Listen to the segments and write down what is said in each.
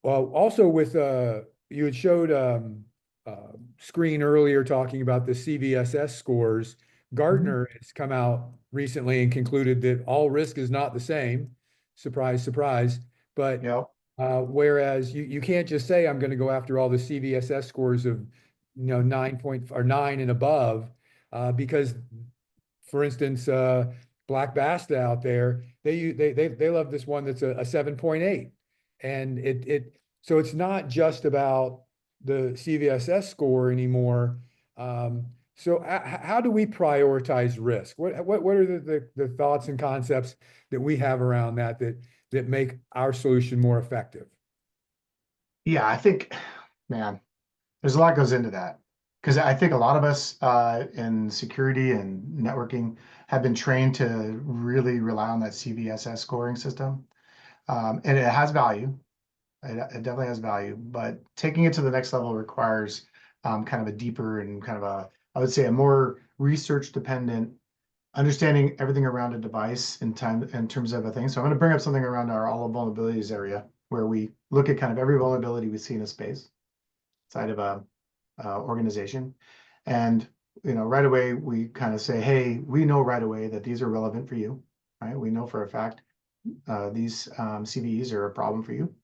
Well, also with you had showed screen earlier talking about the CVSS scores. Mhm. Gartner has come out recently and concluded that all risk is not the same. Surprise, surprise. But Yep. whereas you can't just say I'm going to go after all the CVSS scores of 9 point or 9 and above, because for instance, Black Basta out there, they love this one that's a 7.8. And so it's not just about the CVSS score anymore. So how do we prioritize risk? What are the thoughts and concepts that we have around that make our solution more effective? Yeah, I think, man, there's a lot goes into that because I think a lot of us in security and networking have been trained to really rely on that CVSS scoring system, and it has value. It definitely has value, but taking it to the next level requires kind of a deeper and kind of I would say, a more research dependent understanding everything around a device in terms of a thing. So I'm going to bring up something around our all of vulnerabilities area where we look at kind of every vulnerability we see in a space side of a organization. And right away we kind of say, hey, we know right away that these are relevant for you, right? We know for a fact these CVEs are a problem for you.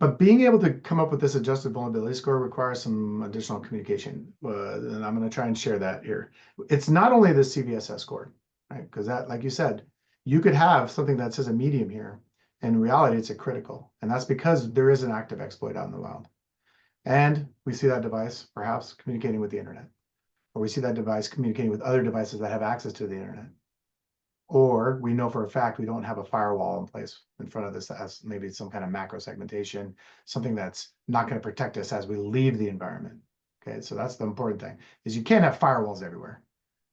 But being able to come up with this adjusted vulnerability score requires some additional communication. And I'm going to try and share that here. It's not only the CVSS score, right? Because that, like you said, you could have something that says a medium here. In reality, it's a critical. And that's because there is an active exploit out in the wild. And we see that device perhaps communicating with the internet, or we see that device communicating with other devices that have access to the internet. Or we know for a fact we don't have a firewall in place in front of this that has maybe some kind of macro segmentation, something that's not going to protect us as we leave the environment. Okay, so that's the important thing, is you can't have firewalls everywhere.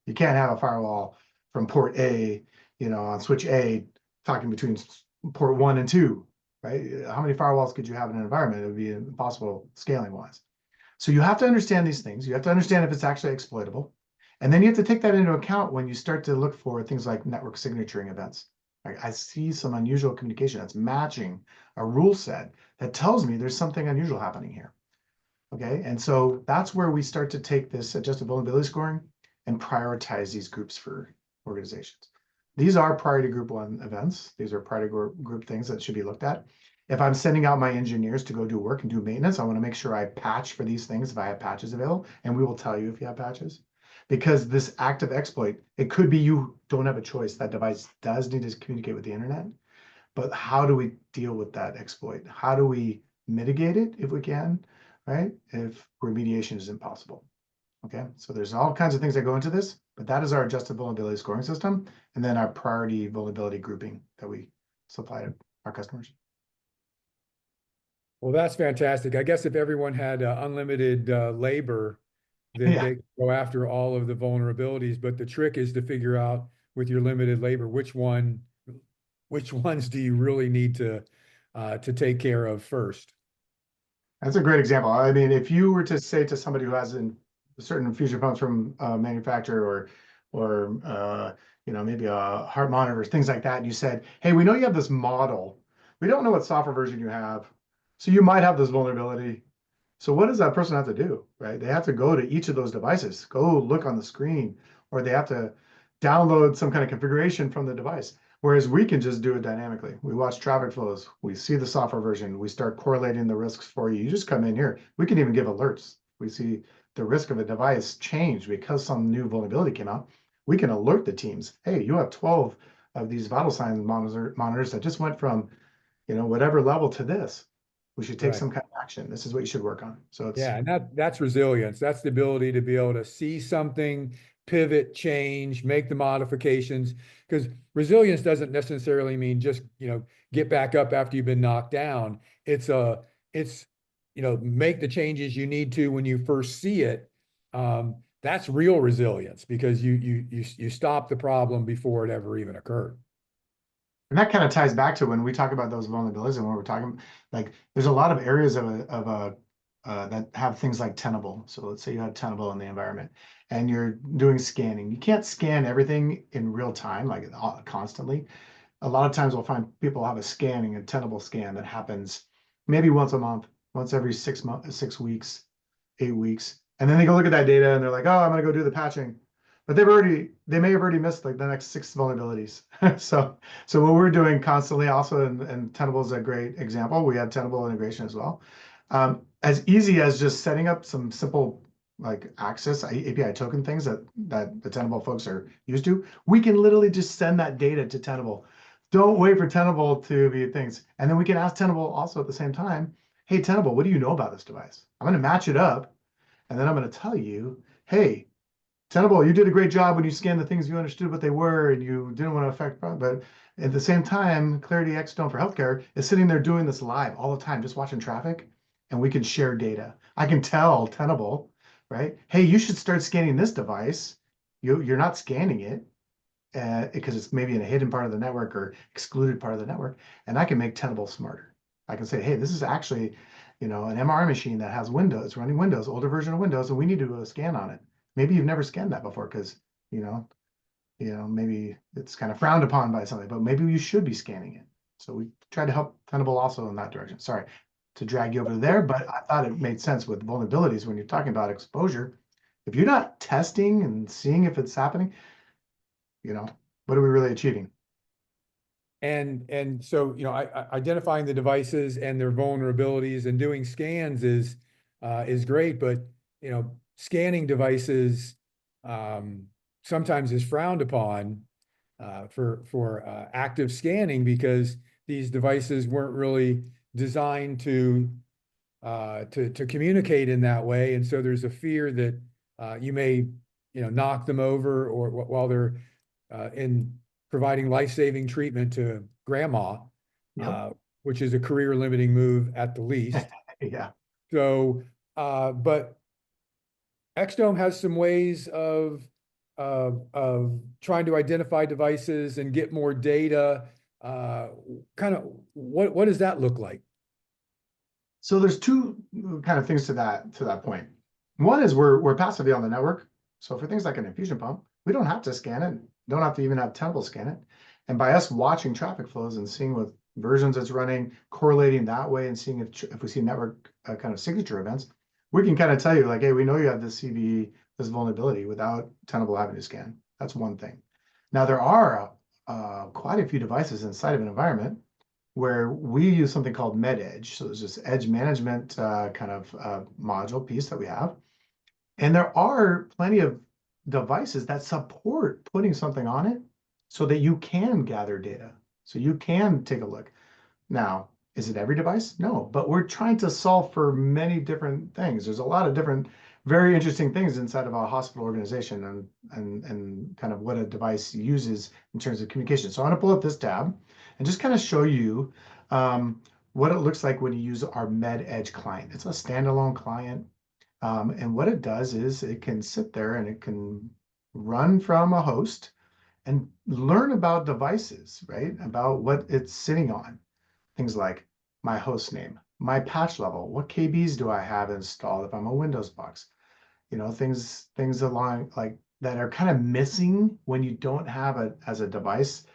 You can't have a firewall from port A, on switch A, talking between port 1 and 2, right? How many firewalls could you have in an environment? It would be impossible scaling wise. So you have to understand these things. You have to understand if it's actually exploitable. And then you have to take that into account when you start to look for things like network signaturing events. Like, I see some unusual communication that's matching a rule set that tells me there's something unusual happening here. Okay, and so that's where we start to take this adjusted vulnerability scoring and prioritize these groups for organizations. These are priority group 1 events. These are priority group things that should be looked at. If I'm sending out my engineers to go do work and do maintenance, I want to make sure I patch for these things if I have patches available, and we will tell you if you have patches. Because this active exploit, it could be you don't have a choice. That device does need to communicate with the internet, but how do we deal with that exploit? How do we mitigate it if we can, right? If remediation is impossible. Okay, so there's all kinds of things that go into this, but that is our adjusted vulnerability scoring system, and then our priority vulnerability grouping that we supply to our customers. Well, that's fantastic. I guess if everyone had unlimited labor, that Yeah, they could go after all of the vulnerabilities, but the trick is to figure out with your limited labor which ones do you really need to take care of first. that's a great example. I mean, if you were to say to somebody who has a certain infusion pumps from a manufacturer or maybe a heart monitor, things like that, and you said, hey, we know you have this model. We don't know what software version you have. So you might have this vulnerability. So what does that person have to do, right? They have to go to each of those devices, go look on the screen, or they have to download some kind of configuration from the device. Whereas we can just do it dynamically. We watch traffic flows, we see the software version, we start correlating the risks for you. You just come in here. We can even give alerts. We see the risk of a device change because some new vulnerability came out. We can alert the teams. Hey, you have 12 of these vital signs monitors that just went from whatever level to this. We should take Right. some kind of action. This is what you should work on. So it's Yeah, and that's resilience. That's the ability to be able to see something, pivot, change, make the modifications. Because resilience doesn't necessarily mean just, get back up after you've been knocked down. It's make the changes you need to when you first see it. That's real resilience because you stop the problem before it ever even occurred. and that kind of ties back to when we talk about those vulnerabilities and when we're talking like there's a lot of areas of a that have things like Tenable. So let's say you have Tenable in the environment and you're doing scanning. You can't scan everything in real time, like constantly. A lot of times we'll find people have a Tenable scan that happens maybe once a month, once every 6 months, 6 weeks, 8 weeks. And then they go look at that data and they're like, oh, I'm gonna go do the patching. But they may have already missed like the next 6 vulnerabilities. So what we're doing constantly also, and Tenable is a great example. We have Tenable integration as well. As easy as just setting up some simple like access API token things that the Tenable folks are used to, we can literally just send that data to Tenable. Don't wait for Tenable to be things. And then we can ask Tenable also at the same time, hey, Tenable, what do you know about this device? I'm going to match it up, and then I'm going to tell you, hey, Tenable, you did a great job when you scanned the things you understood what they were and you didn't want to affect, but at the same time, Claroty Extone for Healthcare is sitting there doing this live all the time, just watching traffic, and we can share data. I can tell Tenable, right? Hey, you should start scanning this device. You're not scanning it because it's maybe in a hidden part of the network or excluded part of the network, and I can make Tenable smarter. I can say, hey, this is actually, an MR machine that has Windows, running Windows, older version of Windows, and we need to do a scan on it. Maybe you've never scanned that before because, maybe it's kind of frowned upon by somebody, but maybe you should be scanning it. So we try to help Tenable also in that direction. Sorry to drag you over there, but I thought it made sense with vulnerabilities when you're talking about exposure. If you're not testing and seeing if it's happening, what are we really achieving? And so, identifying the devices and their vulnerabilities and doing scans is great, but, scanning devices, sometimes is frowned upon, for active scanning because these devices weren't really designed to communicate in that way. And so there's a fear that, you may, knock them over or while they're, in providing life-saving treatment to grandma, Yep. which is a career-limiting move at the least. Yeah. So, but Xdome has some ways of trying to identify devices and get more data. Kind of what does that look like? So there's two kind of things to that point. One is we're passively on the network. So for things like an infusion pump, we don't have to scan it, don't have to even have Tenable scan it. And by us watching traffic flows and seeing what versions it's running, correlating that way and seeing if we see network kind of signature events, we can kind of tell you like, hey, we know you have this CVE, this vulnerability without Tenable having to scan. That's one thing. Now there are quite a few devices inside of an environment where we use something called MedEdge. So there's this edge management kind of module piece that we have. And there are plenty of devices that support putting something on it so that you can gather data. So you can take a look. Now, is it every device? No, but we're trying to solve for many different things. There's a lot of different, very interesting things inside of a hospital organization and kind of what a device uses in terms of communication. So I'm gonna pull up this tab and just kind of show you what it looks like when you use our MedEdge client. It's a standalone client. And what it does is it can sit there and it can run from a host and learn about devices, right? About what it's sitting on. Things like my host name, my patch level, what KBs do I have installed if I'm a Windows box? Things along like that are kind of missing when you don't have it as a device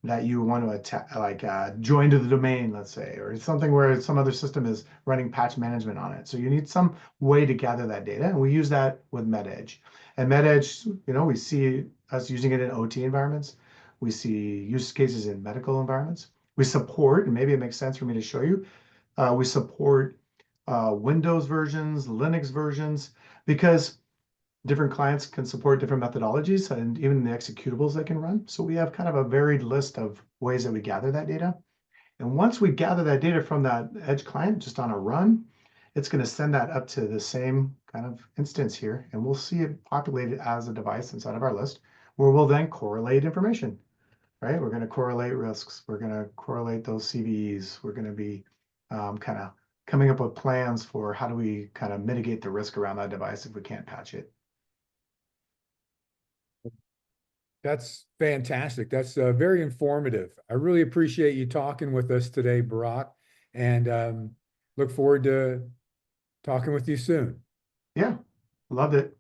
that you want to attack, like join to the domain, let's say, or something where some other system is running patch management on it. So you need some way to gather that data, and we use that with MedEdge. And MedEdge, we see us using it in OT environments. We see use cases in medical environments. We support, and maybe it makes sense for me to show you, we support Windows versions, Linux versions, because different clients can support different methodologies and even the executables they can run. So we have kind of a varied list of ways that we gather that data. And once we gather that data from that edge client just on a run, it's going to send that up to the same kind of instance here. And we'll see it populated as a device inside of our list where we'll then correlate information, right? We're going to correlate risks. We're going to correlate those CVEs. We're going to be kind of coming up with plans for how do we kind of mitigate the risk around that device if we can't patch it. That's fantastic. That's very informative. I really appreciate you talking with us today, Barak, and look forward to talking with you soon. Yeah, loved it.